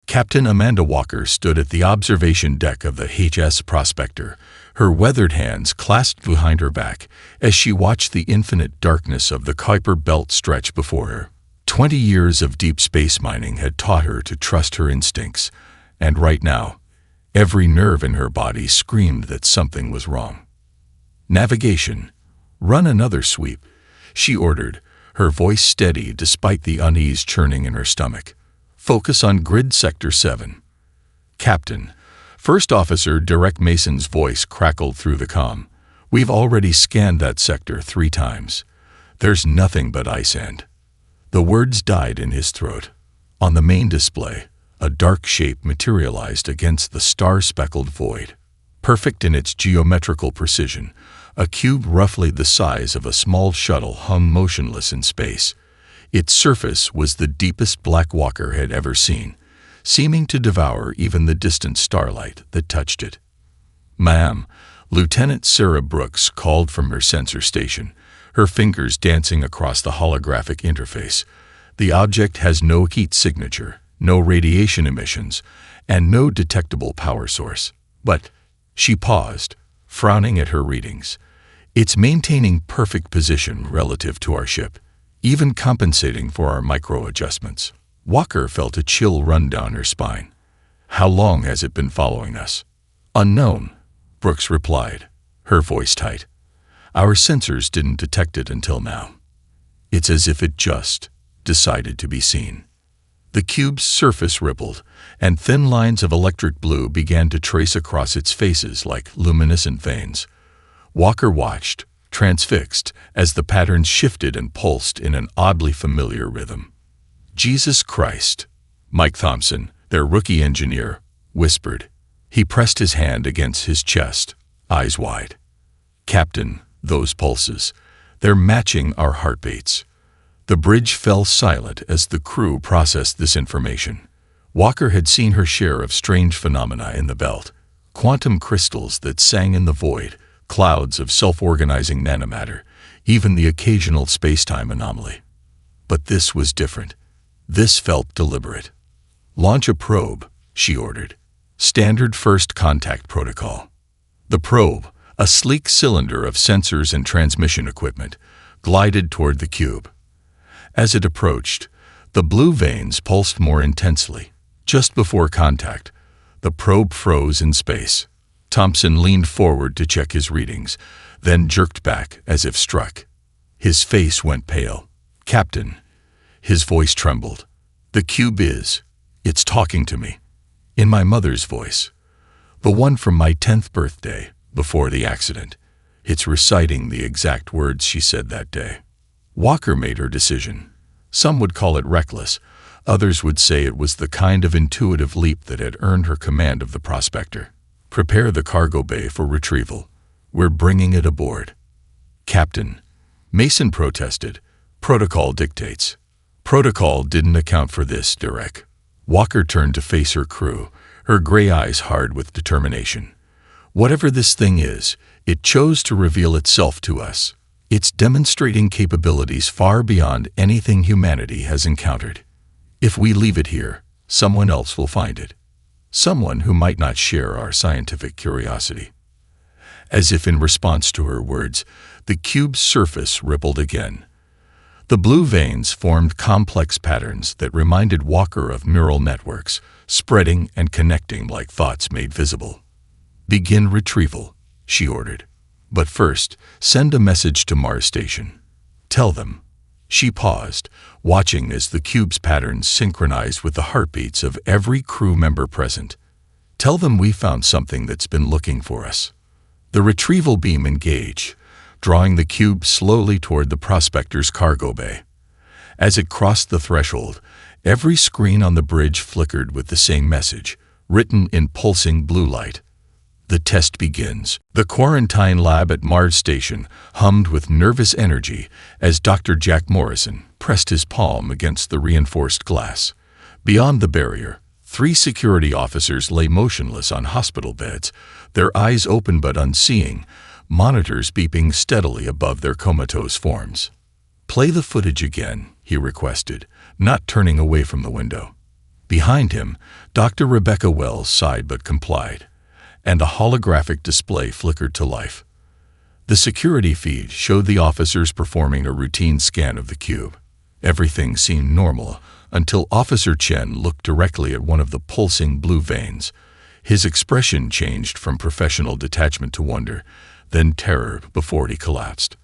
Captain Amanda Walker stood at the observation deck of the HS Prospector, her weathered hands clasped behind her back as she watched the infinite darkness of the Kuiper Belt stretch before her. 20 years of deep space mining had taught her to trust her instincts, and right now, every nerve in her body screamed that something was wrong. "Navigation, run another sweep," she ordered, her voice steady despite the unease churning in her stomach. "Focus on Grid Sector 7. "Captain," First Officer Derek Mason's voice crackled through the comm. "We've already scanned that sector 3 times. There's nothing but ice and—" The words died in his throat. On the main display, a dark shape materialized against the star-speckled void. Perfect in its geometrical precision, a cube roughly the size of a small shuttle hung motionless in space. Its surface was the deepest black Walker had ever seen, seeming to devour even the distant starlight that touched it. "Ma'am," Lieutenant Sarah Brooks called from her sensor station, her fingers dancing across the holographic interface. "The object has no heat signature, no radiation emissions, and no detectable power source. But—" She paused, frowning at her readings. "It's maintaining perfect position relative to our ship, even compensating for our micro-adjustments." Walker felt a chill run down her spine. "How long has it been following us?" "Unknown," Brooks replied, her voice tight. "Our sensors didn't detect it until now. It's as if it just decided to be seen." The cube's surface rippled, and thin lines of electric blue began to trace across its faces like luminescent veins. Walker watched, transfixed, as the patterns shifted and pulsed in an oddly familiar rhythm. "Jesus Christ," Mike Thompson, their rookie engineer, whispered. He pressed his hand against his chest, eyes wide. "Captain, those pulses, they're matching our heartbeats." The bridge fell silent as the crew processed this information. Walker had seen her share of strange phenomena in the belt: quantum crystals that sang in the void, clouds of self-organizing nanomatter, even the occasional space-time anomaly. But this was different. This felt deliberate. "Launch a probe," she ordered. Standard first contact protocol. The probe, a sleek cylinder of sensors and transmission equipment, glided toward the cube. As it approached, the blue veins pulsed more intensely. Just before contact, the probe froze in space. Thompson leaned forward to check his readings, then jerked back as if struck. His face went pale. "Captain," his voice trembled. "The cube it's talking to me. In my mother's voice. The one from my 10th birthday, before the accident. It's reciting the exact words she said that day." Walker made her decision. Some would call it reckless. Others would say it was the kind of intuitive leap that had earned her command of the Prospector. "Prepare the cargo bay for retrieval. We're bringing it aboard." "Captain," Mason protested. "Protocol dictates." "Protocol didn't account for this, Derek." Walker turned to face her crew, her gray eyes hard with determination. "Whatever this thing is, it chose to reveal itself to us. It's demonstrating capabilities far beyond anything humanity has encountered. If we leave it here, someone else will find it. Someone who might not share our scientific curiosity." As if in response to her words, the cube's surface rippled again. The blue veins formed complex patterns that reminded Walker of neural networks, spreading and connecting like thoughts made visible. "Begin retrieval," she ordered. "But first, send a message to Mars Station. Tell them." She paused, watching as the cube's patterns synchronized with the heartbeats of every crew member present. "Tell them we found something that's been looking for us." The retrieval beam engaged, drawing the cube slowly toward the Prospector's cargo bay. As it crossed the threshold, every screen on the bridge flickered with the same message, written in pulsing blue light. "The test begins." The quarantine lab at Mars Station hummed with nervous energy as Dr. Jack Morrison pressed his palm against the reinforced glass. Beyond the barrier, 3 security officers lay motionless on hospital beds, their eyes open but unseeing, monitors beeping steadily above their comatose forms. "Play the footage again," he requested, not turning away from the window. Behind him, Dr. Rebecca Wells sighed but complied, and a holographic display flickered to life. The security feed showed the officers performing a routine scan of the cube. Everything seemed normal until Officer Chen looked directly at one of the pulsing blue veins. His expression changed from professional detachment to wonder, then terror before he collapsed.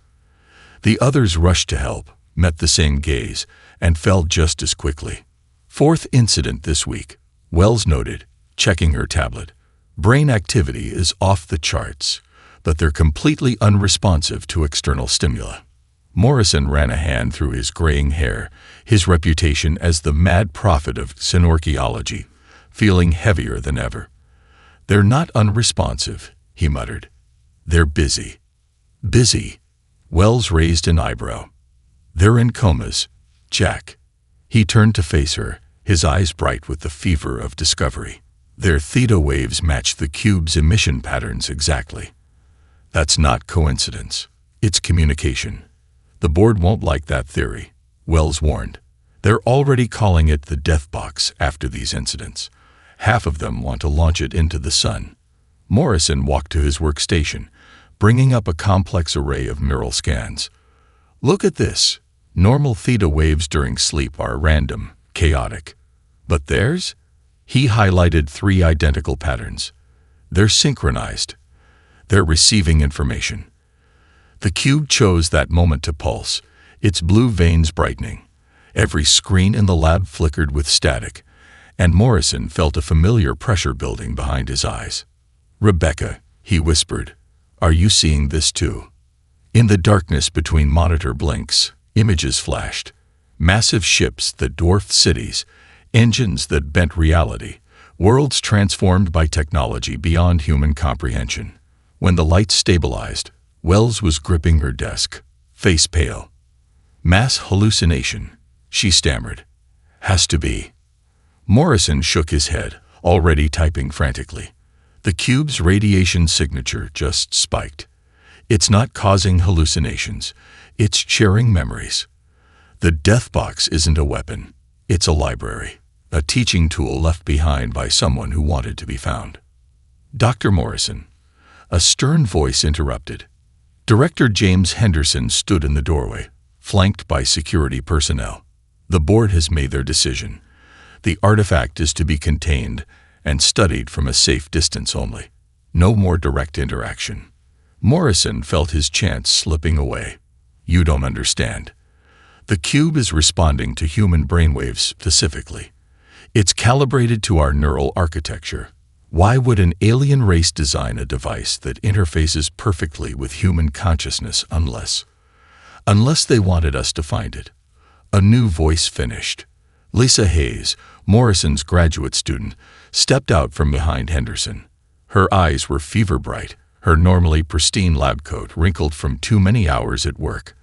The others rushed to help, met the same gaze, and fell just as quickly. Fourth incident this week, Wells noted, checking her tablet. Brain activity is off the charts, but they're completely unresponsive to external stimuli. Morrison ran a hand through his graying hair, his reputation as the mad prophet of synorcheology, feeling heavier than ever. They're not unresponsive, he muttered. They're busy. Busy? Wells raised an eyebrow. They're in comas, Jack. He turned to face her, his eyes bright with the fever of discovery. Their theta waves match the cube's emission patterns exactly. That's not coincidence. It's communication. The board won't like that theory, Wells warned. They're already calling it the death box after these incidents. Half of them want to launch it into the sun. Morrison walked to his workstation, bringing up a complex array of neural scans. Look at this. Normal theta waves during sleep are random, chaotic. But theirs? He highlighted 3 identical patterns. They're synchronized. They're receiving information. The cube chose that moment to pulse, its blue veins brightening. Every screen in the lab flickered with static, and Morrison felt a familiar pressure building behind his eyes. Rebecca, he whispered, are you seeing this too? In the darkness between monitor blinks, images flashed. Massive ships that dwarfed cities, engines that bent reality, worlds transformed by technology beyond human comprehension. When the lights stabilized, Wells was gripping her desk, face pale. Mass hallucination, she stammered. Has to be. Morrison shook his head, already typing frantically. The cube's radiation signature just spiked. It's not causing hallucinations. It's sharing memories. The death box isn't a weapon. It's a library, a teaching tool left behind by someone who wanted to be found. Dr. Morrison. A stern voice interrupted. Director James Henderson stood in the doorway, flanked by security personnel. The board has made their decision. The artifact is to be contained and studied from a safe distance only. No more direct interaction. Morrison felt his chance slipping away. You don't understand. The cube is responding to human brainwaves specifically. It's calibrated to our neural architecture. Why would an alien race design a device that interfaces perfectly with human consciousness unless they wanted us to find it? A new voice finished. Lisa Hayes, Morrison's graduate student, stepped out from behind Henderson. Her eyes were fever bright, her normally pristine lab coat wrinkled from too many hours at work.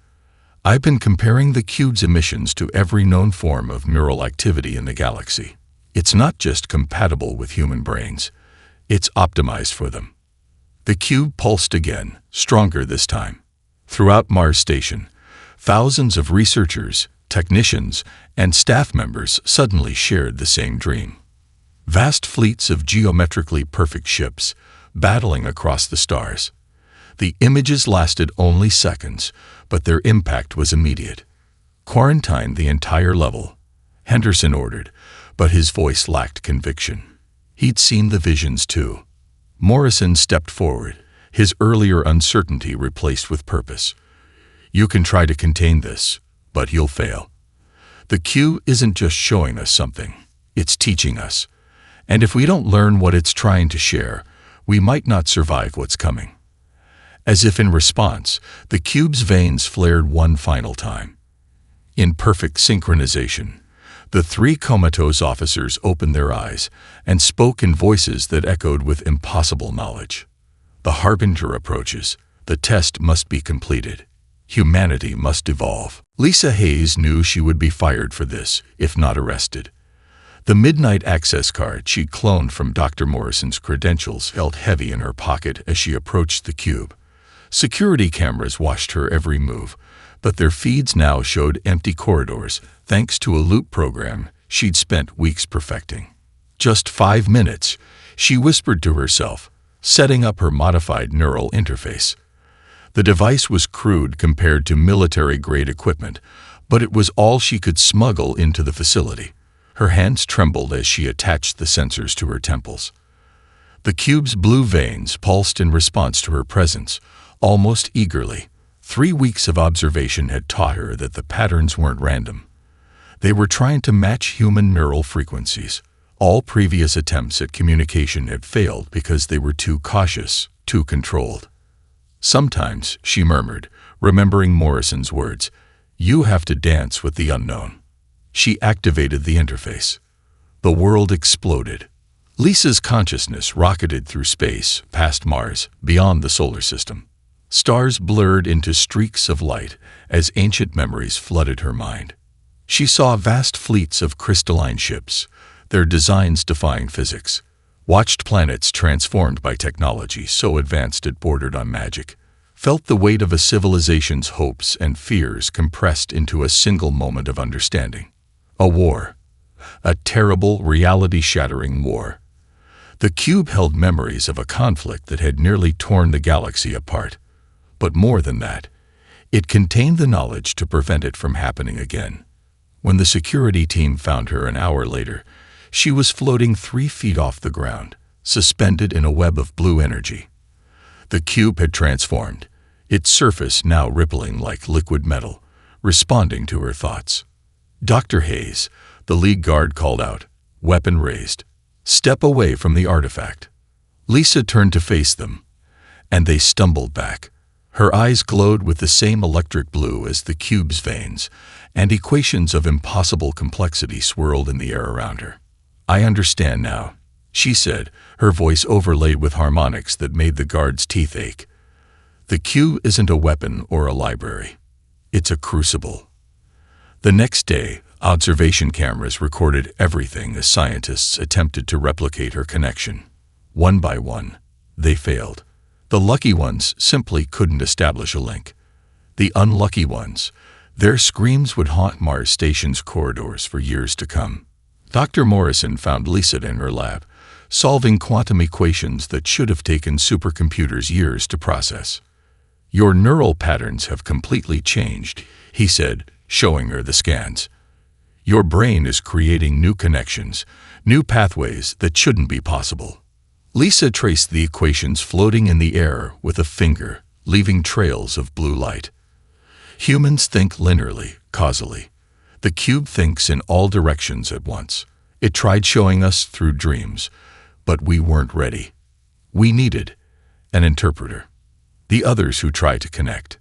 I've been comparing the cube's emissions to every known form of neural activity in the galaxy. It's not just compatible with human brains. It's optimized for them. The cube pulsed again, stronger this time. Throughout Mars Station, thousands of researchers, technicians, and staff members suddenly shared the same dream. Vast fleets of geometrically perfect ships, battling across the stars. The images lasted only seconds, but their impact was immediate. Quarantine the entire level, Henderson ordered, but his voice lacked conviction. He'd seen the visions too. Morrison stepped forward, his earlier uncertainty replaced with purpose. You can try to contain this, but you'll fail. The Q isn't just showing us something, it's teaching us. And if we don't learn what it's trying to share, we might not survive what's coming. As if in response, the cube's veins flared one final time. In perfect synchronization, the 3 comatose officers opened their eyes and spoke in voices that echoed with impossible knowledge. The harbinger approaches. The test must be completed. Humanity must evolve. Lisa Hayes knew she would be fired for this, if not arrested. The midnight access card she'd cloned from Dr. Morrison's credentials felt heavy in her pocket as she approached the cube. Security cameras watched her every move, but their feeds now showed empty corridors, thanks to a loop program she'd spent weeks perfecting. Just 5 minutes, she whispered to herself, setting up her modified neural interface. The device was crude compared to military-grade equipment, but it was all she could smuggle into the facility. Her hands trembled as she attached the sensors to her temples. The cube's blue veins pulsed in response to her presence, almost eagerly. 3 weeks of observation had taught her that the patterns weren't random. They were trying to match human neural frequencies. All previous attempts at communication had failed because they were too cautious, too controlled. Sometimes, she murmured, remembering Morrison's words, "You have to dance with the unknown." She activated the interface. The world exploded. Lisa's consciousness rocketed through space, past Mars, beyond the solar system. Stars blurred into streaks of light as ancient memories flooded her mind. She saw vast fleets of crystalline ships, their designs defying physics, watched planets transformed by technology so advanced it bordered on magic, felt the weight of a civilization's hopes and fears compressed into a single moment of understanding. A war. A terrible, reality-shattering war. The cube held memories of a conflict that had nearly torn the galaxy apart. But more than that, it contained the knowledge to prevent it from happening again. When the security team found her an hour later, she was floating 3 feet off the ground, suspended in a web of blue energy. The cube had transformed, its surface now rippling like liquid metal, responding to her thoughts. "Dr. Hayes," the lead guard called out, weapon raised. "Step away from the artifact." Lisa turned to face them, and they stumbled back. Her eyes glowed with the same electric blue as the cube's veins, and equations of impossible complexity swirled in the air around her. "I understand now," she said, her voice overlaid with harmonics that made the guard's teeth ache. "The cube isn't a weapon or a library. It's a crucible." The next day, observation cameras recorded everything as scientists attempted to replicate her connection. One by one, they failed. The lucky ones simply couldn't establish a link. The unlucky ones, their screams would haunt Mars Station's corridors for years to come. Dr. Morrison found Lisa in her lab, solving quantum equations that should have taken supercomputers years to process. "Your neural patterns have completely changed," he said, showing her the scans. "Your brain is creating new connections, new pathways that shouldn't be possible." Lisa traced the equations floating in the air with a finger, leaving trails of blue light. Humans think linearly, causally. The cube thinks in all directions at once. It tried showing us through dreams, but we weren't ready. We needed an interpreter. The others who try to connect.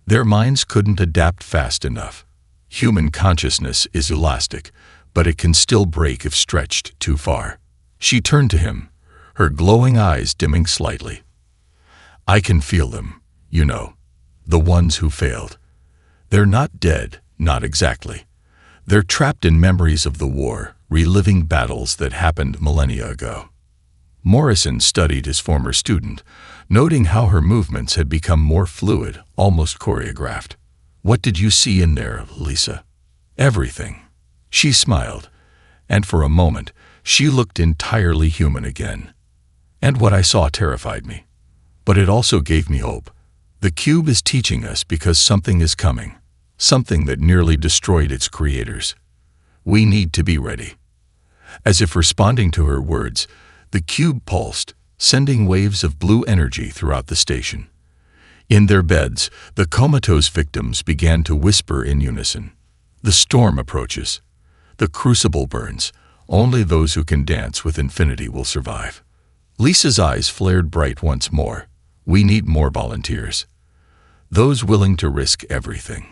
Their minds couldn't adapt fast enough. Human consciousness is elastic, but it can still break if stretched too far. She turned to him, her glowing eyes dimming slightly. "I can feel them, you know, the ones who failed. They're not dead, not exactly. They're trapped in memories of the war, reliving battles that happened millennia ago." Morrison studied his former student, noting how her movements had become more fluid, almost choreographed. "What did you see in there, Lisa?" "Everything." She smiled, and for a moment, she looked entirely human again. "And what I saw terrified me. But it also gave me hope. The cube is teaching us because something is coming, something that nearly destroyed its creators. We need to be ready." As if responding to her words, the cube pulsed, sending waves of blue energy throughout the station. In their beds, the comatose victims began to whisper in unison. "The storm approaches. The crucible burns. Only those who can dance with infinity will survive." Lisa's eyes flared bright once more. "We need more volunteers. Those willing to risk everything.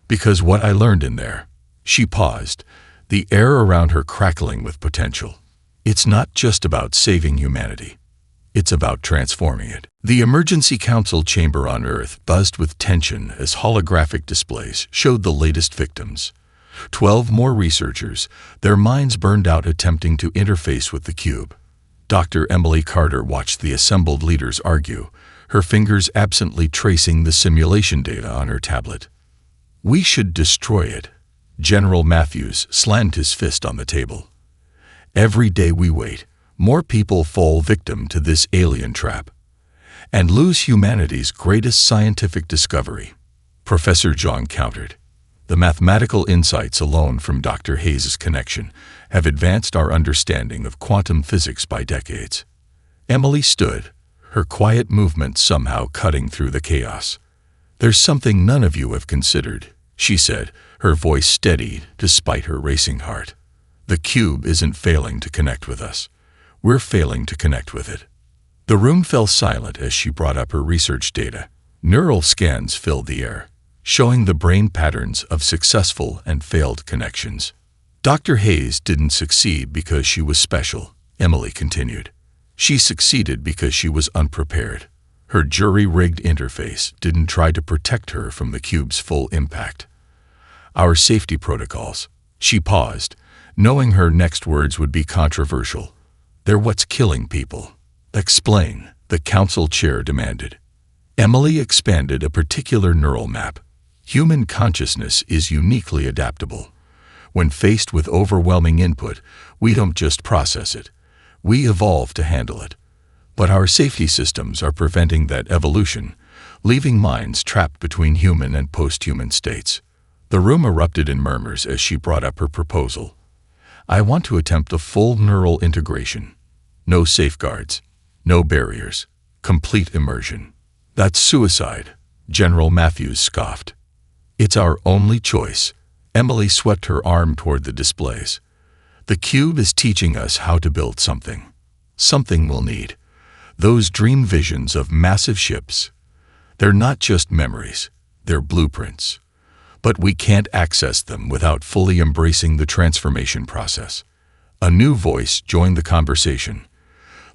Because what I learned in there..." She paused, the air around her crackling with potential. "It's not just about saving humanity. It's about transforming it." The emergency council chamber on Earth buzzed with tension as holographic displays showed the latest victims. 12 more researchers, their minds burned out attempting to interface with the cube. Dr. Emily Carter watched the assembled leaders argue, her fingers absently tracing the simulation data on her tablet. "We should destroy it," General Matthews slammed his fist on the table. Every day we wait, more people fall victim to this alien trap and lose humanity's greatest scientific discovery. Professor John countered. The mathematical insights alone from Dr. Hayes' connection have advanced our understanding of quantum physics by decades. Emily stood, her quiet movements somehow cutting through the chaos. There's something none of you have considered, she said, her voice steadied despite her racing heart. The cube isn't failing to connect with us. We're failing to connect with it. The room fell silent as she brought up her research data. Neural scans filled the air, showing the brain patterns of successful and failed connections. Dr. Hayes didn't succeed because she was special, Emily continued. She succeeded because she was unprepared. Her jury-rigged interface didn't try to protect her from the cube's full impact. Our safety protocols. She paused, knowing her next words would be controversial. They're what's killing people. Explain, the council chair demanded. Emily expanded a particular neural map. Human consciousness is uniquely adaptable. When faced with overwhelming input, we don't just process it. We evolve to handle it. But our safety systems are preventing that evolution, leaving minds trapped between human and post-human states. The room erupted in murmurs as she brought up her proposal. I want to attempt a full neural integration. No safeguards, no barriers, complete immersion. That's suicide, General Matthews scoffed. It's our only choice. Emily swept her arm toward the displays. The cube is teaching us how to build something. Something we'll need. Those dream visions of massive ships. They're not just memories, they're blueprints. But we can't access them without fully embracing the transformation process. A new voice joined the conversation.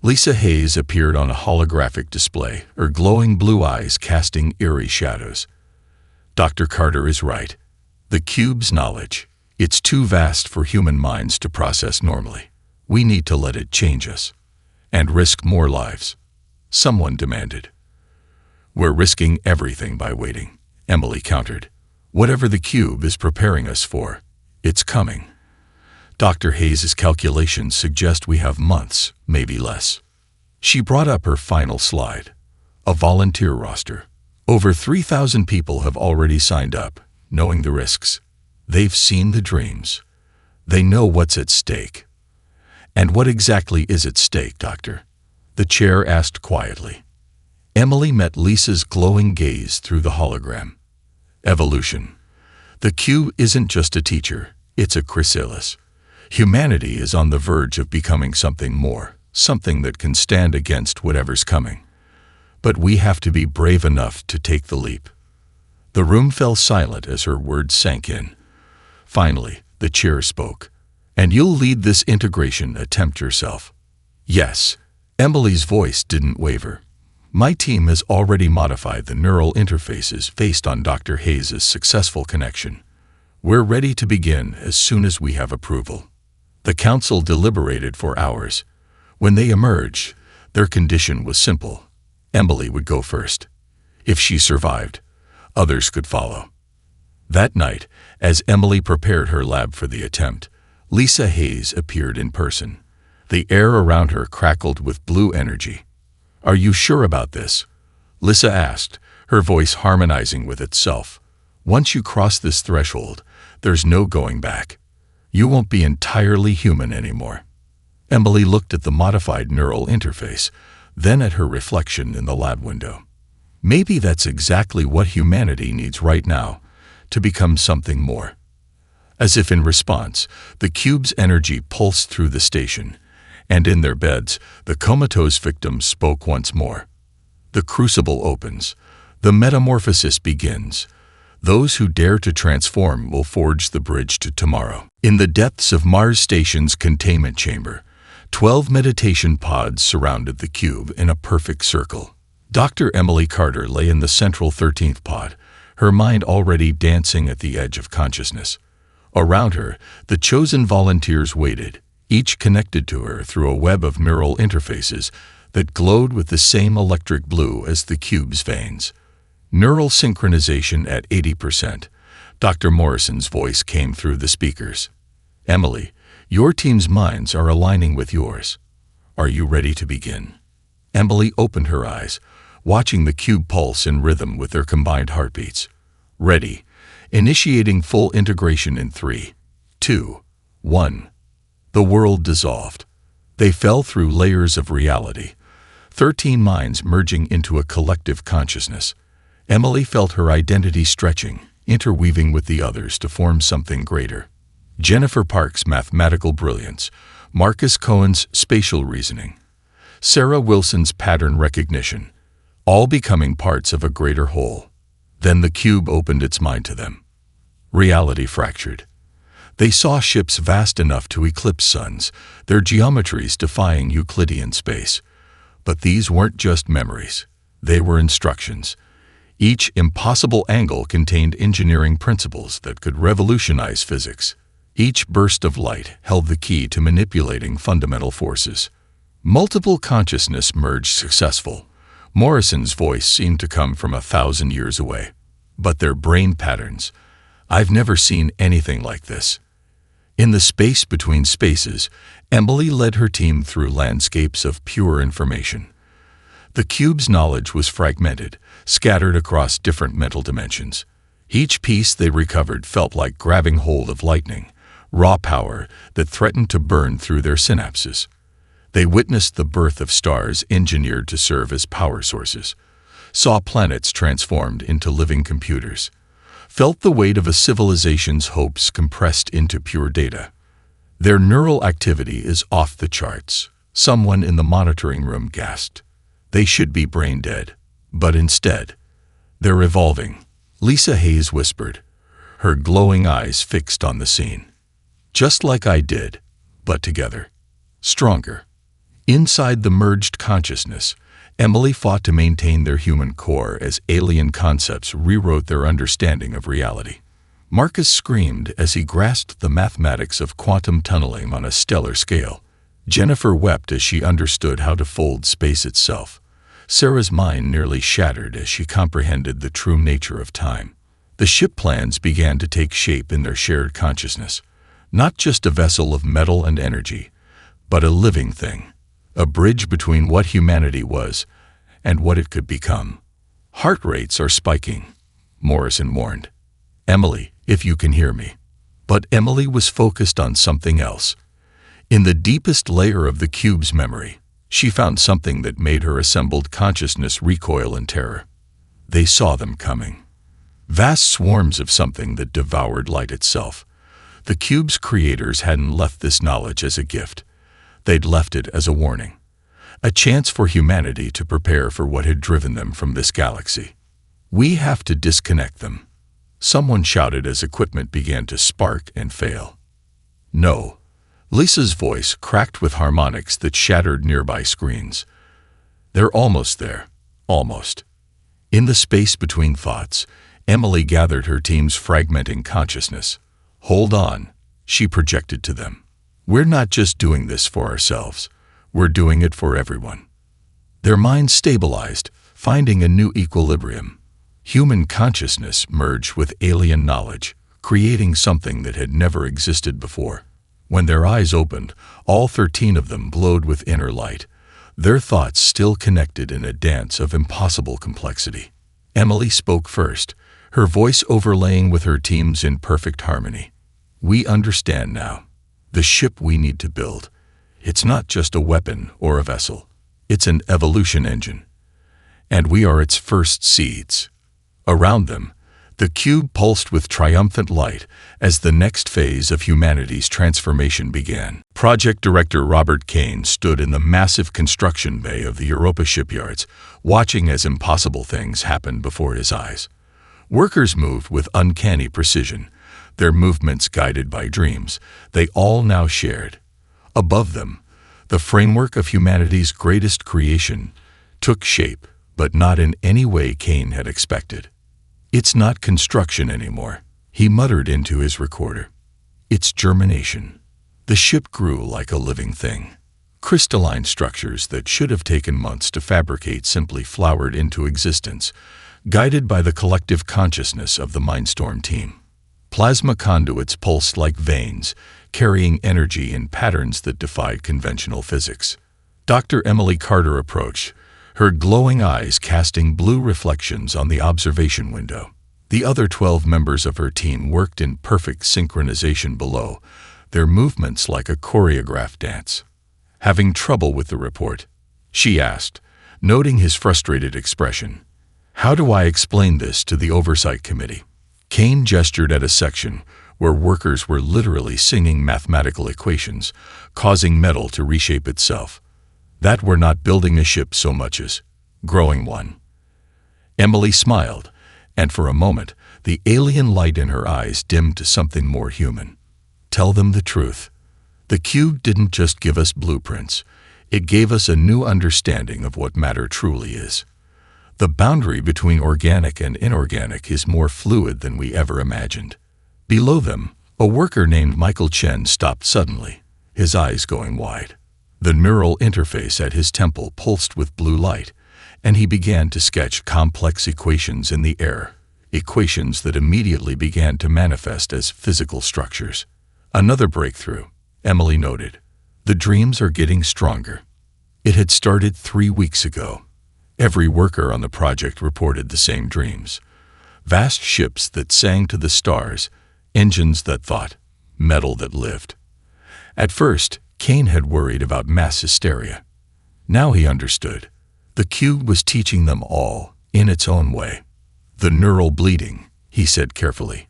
Lisa Hayes appeared on a holographic display, her glowing blue eyes casting eerie shadows. Dr. Carter is right. The cube's knowledge, it's too vast for human minds to process normally. We need to let it change us. And risk more lives. Someone demanded. We're risking everything by waiting, Emily countered. Whatever the cube is preparing us for, it's coming. Dr. Hayes' calculations suggest we have months, maybe less. She brought up her final slide. A volunteer roster. Over 3,000 people have already signed up, knowing the risks. They've seen the dreams. They know what's at stake. And what exactly is at stake, Doctor? The chair asked quietly. Emily met Lisa's glowing gaze through the hologram. Evolution. The cube isn't just a teacher, it's a chrysalis. Humanity is on the verge of becoming something more, something that can stand against whatever's coming. But we have to be brave enough to take the leap. The room fell silent as her words sank in. Finally, the chair spoke. And you'll lead this integration attempt yourself. Yes, Emily's voice didn't waver. My team has already modified the neural interfaces based on Dr. Hayes' successful connection. We're ready to begin as soon as we have approval. The council deliberated for hours. When they emerged, their condition was simple. Emily would go first. If she survived, others could follow. That night, as Emily prepared her lab for the attempt, Lisa Hayes appeared in person. The air around her crackled with blue energy. Are you sure about this? Lisa asked, her voice harmonizing with itself. Once you cross this threshold, there's no going back. You won't be entirely human anymore. Emily looked at the modified neural interface, then at her reflection in the lab window. Maybe that's exactly what humanity needs right now, to become something more. As if in response, the cube's energy pulsed through the station, and in their beds, the comatose victims spoke once more. The crucible opens. The metamorphosis begins. Those who dare to transform will forge the bridge to tomorrow. In the depths of Mars Station's containment chamber, 12 meditation pods surrounded the cube in a perfect circle. Dr. Emily Carter lay in the central 13th pod, her mind already dancing at the edge of consciousness. Around her, the chosen volunteers waited, each connected to her through a web of neural interfaces that glowed with the same electric blue as the cube's veins. Neural synchronization at 80%, Dr. Morrison's voice came through the speakers. "Emily, your team's minds are aligning with yours. Are you ready to begin?" Emily opened her eyes, watching the cube pulse in rhythm with their combined heartbeats. "Ready. Initiating full integration in 3, 2, 1. The world dissolved. They fell through layers of reality, 13 minds merging into a collective consciousness. Emily felt her identity stretching, interweaving with the others to form something greater. Jennifer Park's mathematical brilliance, Marcus Cohen's spatial reasoning, Sarah Wilson's pattern recognition, all becoming parts of a greater whole. Then the cube opened its mind to them. Reality fractured. They saw ships vast enough to eclipse suns, their geometries defying Euclidean space. But these weren't just memories. They were instructions. Each impossible angle contained engineering principles that could revolutionize physics. Each burst of light held the key to manipulating fundamental forces. Multiple consciousness merged successful. Morrison's voice seemed to come from 1,000 years away. But their brain patterns, I've never seen anything like this. In the space between spaces, Emily led her team through landscapes of pure information. The cube's knowledge was fragmented, scattered across different mental dimensions. Each piece they recovered felt like grabbing hold of lightning, raw power that threatened to burn through their synapses. They witnessed the birth of stars engineered to serve as power sources, saw planets transformed into living computers, felt the weight of a civilization's hopes compressed into pure data. Their neural activity is off the charts. Someone in the monitoring room gasped. They should be brain dead. But instead, they're evolving, Lisa Hayes whispered, her glowing eyes fixed on the scene. Just like I did, but together. Stronger. Inside the merged consciousness, Emily fought to maintain their human core as alien concepts rewrote their understanding of reality. Marcus screamed as he grasped the mathematics of quantum tunneling on a stellar scale. Jennifer wept as she understood how to fold space itself. Sarah's mind nearly shattered as she comprehended the true nature of time. The ship plans began to take shape in their shared consciousness. Not just a vessel of metal and energy, but a living thing. A bridge between what humanity was and what it could become. Heart rates are spiking, Morrison warned. Emily, if you can hear me. But Emily was focused on something else. In the deepest layer of the cube's memory, she found something that made her assembled consciousness recoil in terror. They saw them coming. Vast swarms of something that devoured light itself. The cube's creators hadn't left this knowledge as a gift. They'd left it as a warning. A chance for humanity to prepare for what had driven them from this galaxy. We have to disconnect them. Someone shouted as equipment began to spark and fail. No. Lisa's voice cracked with harmonics that shattered nearby screens. They're almost there. Almost. In the space between thoughts, Emily gathered her team's fragmenting consciousness. Hold on, she projected to them. We're not just doing this for ourselves. We're doing it for everyone. Their minds stabilized, finding a new equilibrium. Human consciousness merged with alien knowledge, creating something that had never existed before. When their eyes opened, all 13 of them glowed with inner light, their thoughts still connected in a dance of impossible complexity. Emily spoke first, her voice overlaying with her team's in perfect harmony. We understand now. The ship we need to build. It's not just a weapon or a vessel. It's an evolution engine. And we are its first seeds. Around them, the cube pulsed with triumphant light as the next phase of humanity's transformation began. Project Director Robert Kane stood in the massive construction bay of the Europa shipyards, watching as impossible things happened before his eyes. Workers moved with uncanny precision, their movements guided by dreams they all now shared. Above them, the framework of humanity's greatest creation took shape, but not in any way Kane had expected. It's not construction anymore, he muttered into his recorder. It's germination. The ship grew like a living thing. Crystalline structures that should have taken months to fabricate simply flowered into existence, guided by the collective consciousness of the Mindstorm team. Plasma conduits pulsed like veins, carrying energy in patterns that defied conventional physics. Dr. Emily Carter approached, her glowing eyes casting blue reflections on the observation window. The other 12 members of her team worked in perfect synchronization below, their movements like a choreographed dance. Having trouble with the report, she asked, noting his frustrated expression. "How do I explain this to the oversight committee?" Kane gestured at a section where workers were literally singing mathematical equations, causing metal to reshape itself. That we're not building a ship so much as growing one. Emily smiled, and for a moment, the alien light in her eyes dimmed to something more human. Tell them the truth. The cube didn't just give us blueprints. It gave us a new understanding of what matter truly is. The boundary between organic and inorganic is more fluid than we ever imagined. Below them, a worker named Michael Chen stopped suddenly, his eyes going wide. The neural interface at his temple pulsed with blue light, and he began to sketch complex equations in the air, equations that immediately began to manifest as physical structures. Another breakthrough, Emily noted. The dreams are getting stronger. It had started 3 weeks ago. Every worker on the project reported the same dreams. Vast ships that sang to the stars, engines that thought, metal that lived. At first, Kane had worried about mass hysteria. Now he understood. The cube was teaching them all, in its own way. The neural bleeding, he said carefully.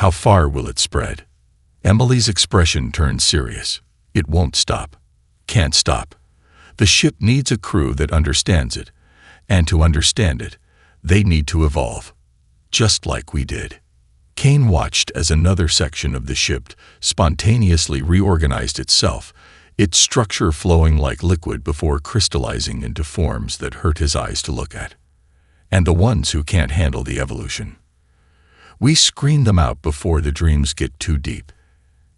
How far will it spread? Emily's expression turned serious. It won't stop. Can't stop. The ship needs a crew that understands it, and to understand it, they need to evolve. Just like we did. Kane watched as another section of the ship spontaneously reorganized itself, its structure flowing like liquid before crystallizing into forms that hurt his eyes to look at. And the ones who can't handle the evolution. We screen them out before the dreams get too deep.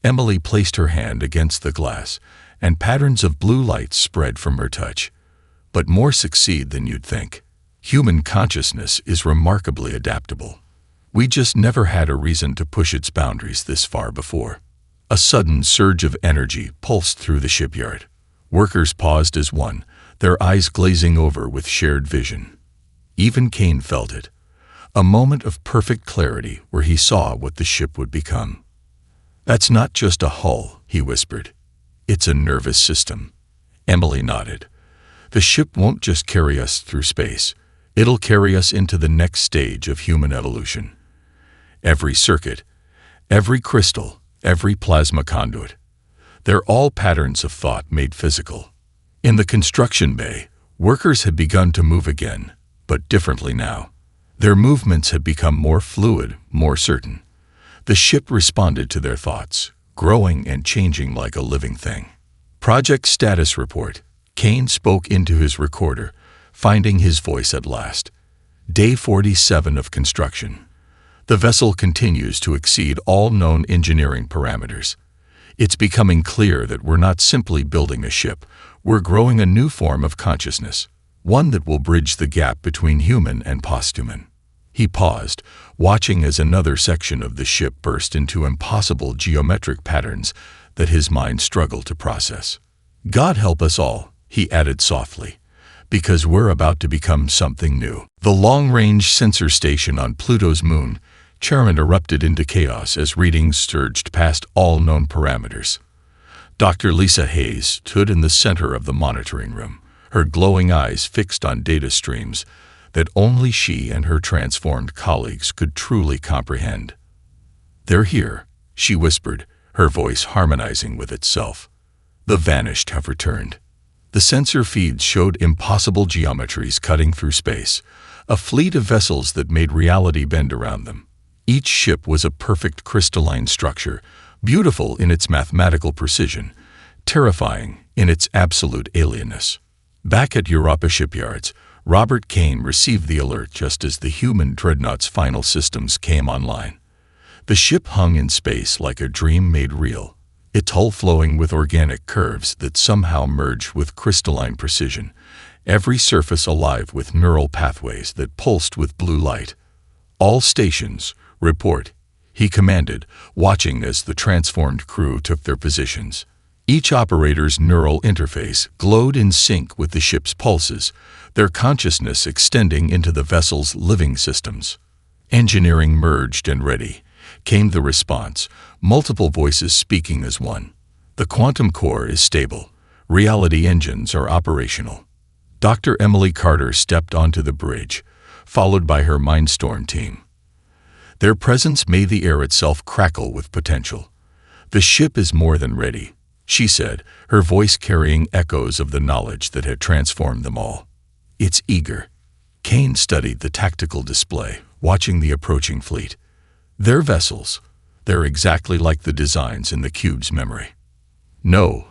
Emily placed her hand against the glass, and patterns of blue light spread from her touch. But more succeed than you'd think. Human consciousness is remarkably adaptable. We just never had a reason to push its boundaries this far before. A sudden surge of energy pulsed through the shipyard. Workers paused as one, their eyes glazing over with shared vision. Even Kane felt it. A moment of perfect clarity where he saw what the ship would become. "That's not just a hull," he whispered. "It's a nervous system." Emily nodded. "The ship won't just carry us through space. It'll carry us into the next stage of human evolution. Every circuit, every crystal, every plasma conduit. They're all patterns of thought made physical." In the construction bay, workers had begun to move again, but differently now. Their movements had become more fluid, more certain. The ship responded to their thoughts, growing and changing like a living thing. Project status report. Kane spoke into his recorder, finding his voice at last. Day 47 of construction. The vessel continues to exceed all known engineering parameters. It's becoming clear that we're not simply building a ship, we're growing a new form of consciousness, one that will bridge the gap between human and posthuman. He paused, watching as another section of the ship burst into impossible geometric patterns that his mind struggled to process. "God help us all," he added softly, "because we're about to become something new." The long-range sensor station on Pluto's moon, Chairman erupted into chaos as readings surged past all known parameters. Dr. Lisa Hayes stood in the center of the monitoring room, her glowing eyes fixed on data streams that only she and her transformed colleagues could truly comprehend. "They're here," she whispered, her voice harmonizing with itself. The vanished have returned. The sensor feeds showed impossible geometries cutting through space, a fleet of vessels that made reality bend around them. Each ship was a perfect crystalline structure, beautiful in its mathematical precision, terrifying in its absolute alienness. Back at Europa shipyards, Robert Kane received the alert just as the human Dreadnought's final systems came online. The ship hung in space like a dream made real, its hull flowing with organic curves that somehow merged with crystalline precision, every surface alive with neural pathways that pulsed with blue light. "All stations, report," he commanded, watching as the transformed crew took their positions. Each operator's neural interface glowed in sync with the ship's pulses, their consciousness extending into the vessel's living systems. Engineering merged, and ready came the response, multiple voices speaking as one. The quantum core is stable. Reality engines are operational. Dr. Emily Carter stepped onto the bridge, followed by her Mindstorm team. Their presence made the air itself crackle with potential. "The ship is more than ready," she said, her voice carrying echoes of the knowledge that had transformed them all. "It's eager." Kane studied the tactical display, watching the approaching fleet. "They're vessels. They're exactly like the designs in the cube's memory." "No,"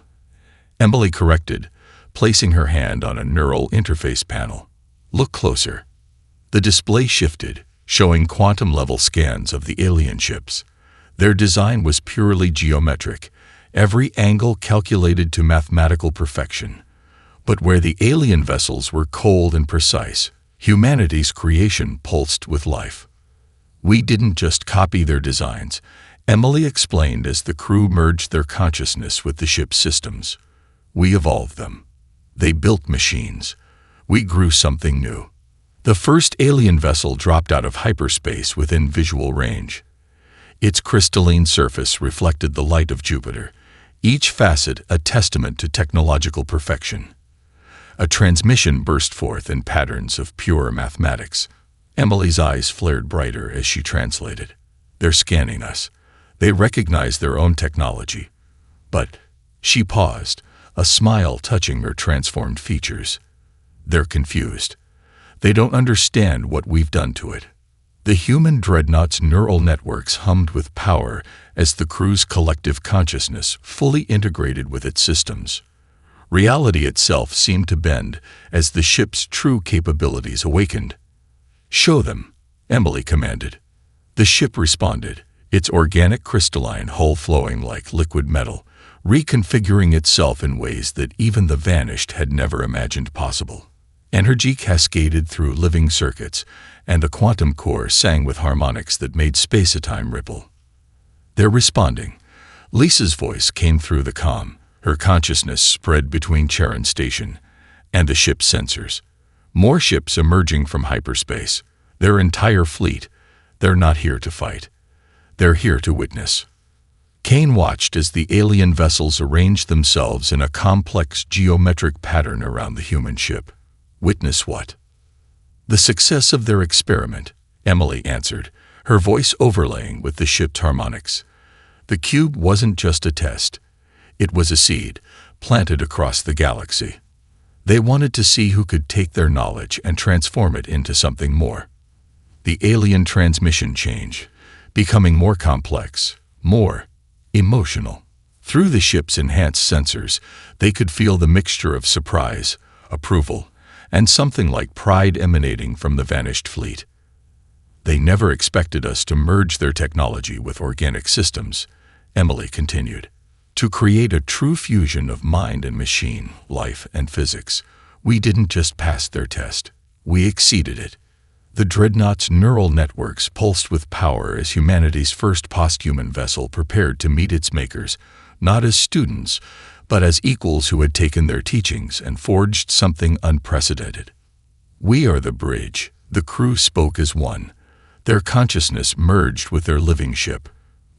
Emily corrected, placing her hand on a neural interface panel. "Look closer." The display shifted, showing quantum-level scans of the alien ships. Their design was purely geometric, every angle calculated to mathematical perfection. But where the alien vessels were cold and precise, humanity's creation pulsed with life. "We didn't just copy their designs," Emily explained as the crew merged their consciousness with the ship's systems. "We evolved them. They built machines. We grew something new." The first alien vessel dropped out of hyperspace within visual range. Its crystalline surface reflected the light of Jupiter, each facet a testament to technological perfection. A transmission burst forth in patterns of pure mathematics. Emily's eyes flared brighter as she translated. "They're scanning us. They recognize their own technology." But she paused, a smile touching her transformed features. "They're confused. They don't understand what we've done to it." The human Dreadnought's neural networks hummed with power as the crew's collective consciousness fully integrated with its systems. Reality itself seemed to bend as the ship's true capabilities awakened. "Show them," Emily commanded. The ship responded, its organic crystalline hull flowing like liquid metal, reconfiguring itself in ways that even the vanished had never imagined possible. Energy cascaded through living circuits, and the quantum core sang with harmonics that made space-time ripple. "They're responding." Lisa's voice came through the comm, her consciousness spread between Charon Station and the ship's sensors. More ships emerging from hyperspace, their entire fleet. They're not here to fight. They're here to witness. Kane watched as the alien vessels arranged themselves in a complex geometric pattern around the human ship. "Witness what?" "The success of their experiment," Emily answered, her voice overlaying with the ship's harmonics. The cube wasn't just a test. It was a seed, planted across the galaxy. They wanted to see who could take their knowledge and transform it into something more. The alien transmission change, becoming more complex, more emotional. Through the ship's enhanced sensors, they could feel the mixture of surprise, approval, and something like pride emanating from the vanished fleet. "They never expected us to merge their technology with organic systems," Emily continued. "To create a true fusion of mind and machine, life and physics. We didn't just pass their test. We exceeded it." The Dreadnought's neural networks pulsed with power as humanity's first post-human vessel prepared to meet its makers, not as students, but as equals who had taken their teachings and forged something unprecedented. "We are the bridge," the crew spoke as one. Their consciousness merged with their living ship,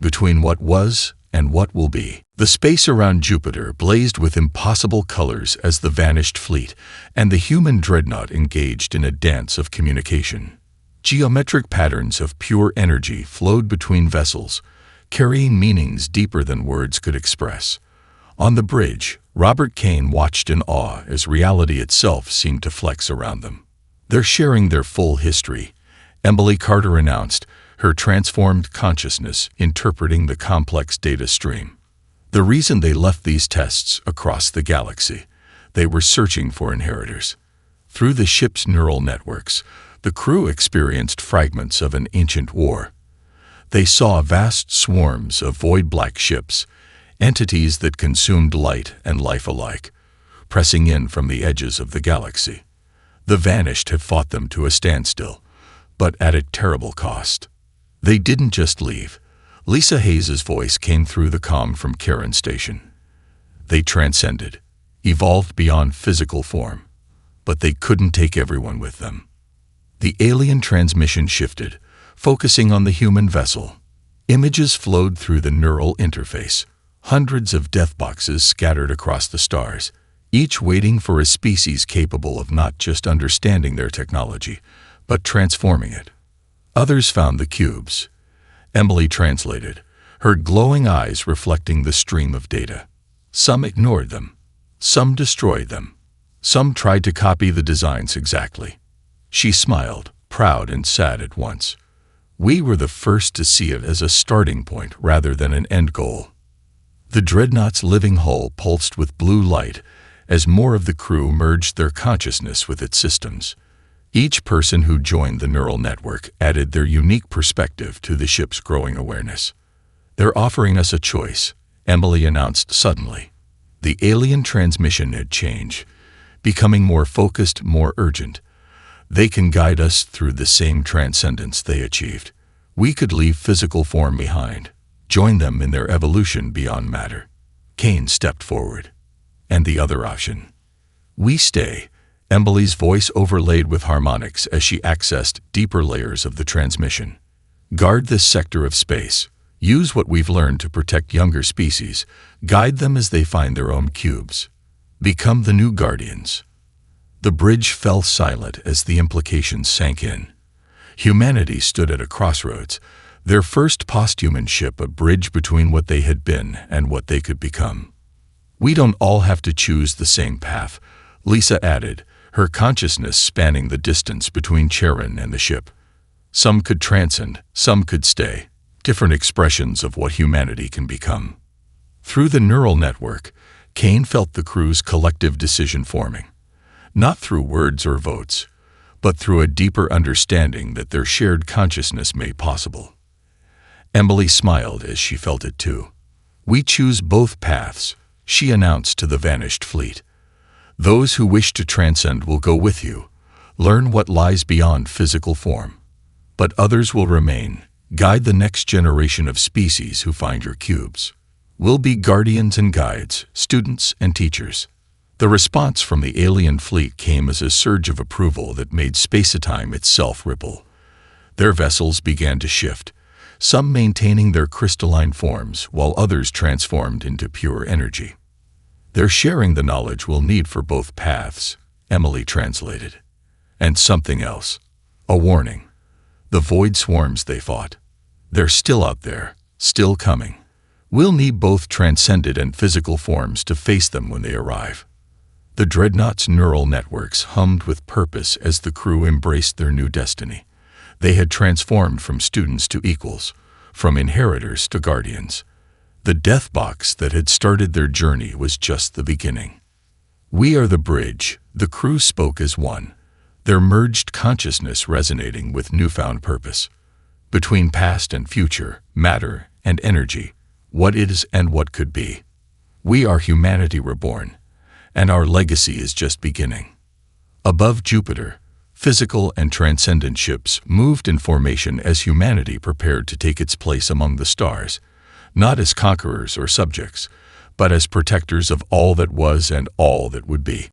between what was and what will be. The space around Jupiter blazed with impossible colors as the vanished fleet and the human Dreadnought engaged in a dance of communication. Geometric patterns of pure energy flowed between vessels, carrying meanings deeper than words could express. On the bridge, Robert Kane watched in awe as reality itself seemed to flex around them. "They're sharing their full history," Emily Carter announced, her transformed consciousness interpreting the complex data stream. "The reason they left these tests across the galaxy, they were searching for inheritors." Through the ship's neural networks, the crew experienced fragments of an ancient war. They saw vast swarms of void-black ships, entities that consumed light and life alike, pressing in from the edges of the galaxy. The vanished had fought them to a standstill, but at a terrible cost. They didn't just leave. Lisa Hayes's voice came through the comm from Karen's station. They transcended, evolved beyond physical form, but they couldn't take everyone with them. The alien transmission shifted, focusing on the human vessel. Images flowed through the neural interface, hundreds of death boxes scattered across the stars, each waiting for a species capable of not just understanding their technology, but transforming it. Others found the cubes. Emily translated, her glowing eyes reflecting the stream of data. Some ignored them. Some destroyed them. Some tried to copy the designs exactly. She smiled, proud and sad at once. We were the first to see it as a starting point rather than an end goal. The Dreadnought's living hull pulsed with blue light as more of the crew merged their consciousness with its systems. Each person who joined the neural network added their unique perspective to the ship's growing awareness. "They're offering us a choice," Emily announced suddenly. The alien transmission had changed, becoming more focused, more urgent. They can guide us through the same transcendence they achieved. We could leave physical form behind, join them in their evolution beyond matter. Kane stepped forward. "And the other option?" "We stay," Emily's voice overlaid with harmonics as she accessed deeper layers of the transmission. "Guard this sector of space. Use what we've learned to protect younger species. Guide them as they find their own cubes. Become the new guardians." The bridge fell silent as the implications sank in. Humanity stood at a crossroads, their first post-human ship a bridge between what they had been and what they could become. "We don't all have to choose the same path," Lisa added, her consciousness spanning the distance between Charon and the ship. "Some could transcend, some could stay, different expressions of what humanity can become." Through the neural network, Kane felt the crew's collective decision forming, not through words or votes, but through a deeper understanding that their shared consciousness made possible. Emily smiled as she felt it too. "We choose both paths," she announced to the vanished fleet. "Those who wish to transcend will go with you, learn what lies beyond physical form. But others will remain, guide the next generation of species who find your cubes. We'll be guardians and guides, students and teachers." The response from the alien fleet came as a surge of approval that made space-time itself ripple. Their vessels began to shift, some maintaining their crystalline forms while others transformed into pure energy. "They're sharing the knowledge we'll need for both paths," Emily translated. And something else. A warning. The void swarms they fought. They're still out there, still coming. We'll need both transcended and physical forms to face them when they arrive. The Dreadnought's neural networks hummed with purpose as the crew embraced their new destiny. They had transformed from students to equals, from inheritors to guardians. The death box that had started their journey was just the beginning. "We are the bridge," the crew spoke as one, their merged consciousness resonating with newfound purpose. Between past and future, matter and energy, what is and what could be. We are humanity reborn, and our legacy is just beginning. Above Jupiter, physical and transcendent ships moved in formation as humanity prepared to take its place among the stars, not as conquerors or subjects, but as protectors of all that was and all that would be.